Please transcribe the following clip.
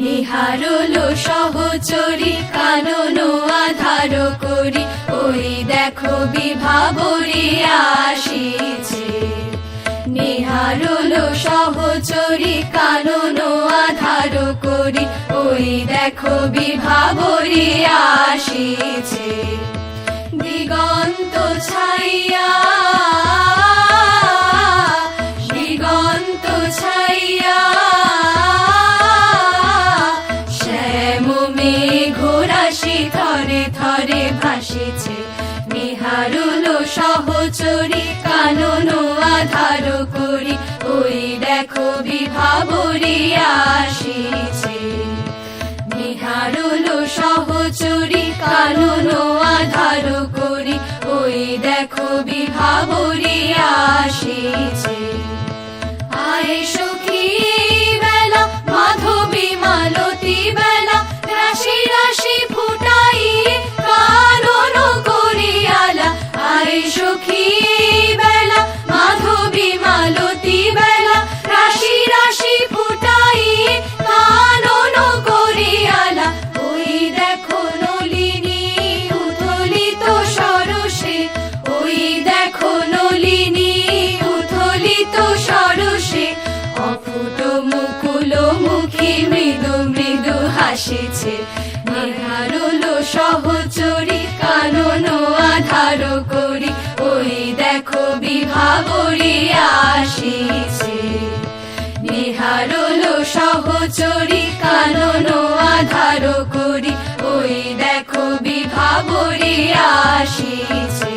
নিহারুল সহচরী কানন আধার করি, ওই দেখো বিভাবরী আসিছে। নিহারুল সহচরী কানন আধার করি, ওই দেখো বিভাবরী আসিছে। দিগন্ত ছাইয়া দিগন্ত ছাইয়া শ্যাম মেঘ রাশি থরে থরে ভাসিছে। নিহারুল সহচরী কানন আধার করি, ওই দেখো বিভাবরী আসিছে। নিহারুল সহচরী কানন আধার করি, ওই দেখো বিভাবরী আসিছে। আয় সখী বেলা মাধবী মালতী বেলা, রাশি রাশি ফুটাই কানন করি আলা। আয় সখী বেলা মাধবী মালতী বেলা, রাশি রাশি ফুটাই কানন করি আলা। ওই দেখো নলিনী উথলিত সরসে, ওই দেখো নলিনী উথলিত সরসে। অফুট মুকুল মুখী মৃদু মৃদু হাসিছে। নিহারুল সহচরী কানন আধার করি, ওই দেখো বিভাবরী আসিছে। নিহারুল সহচরী কানন আধার করি, ওই দেখো বিভাবরী আসিছে।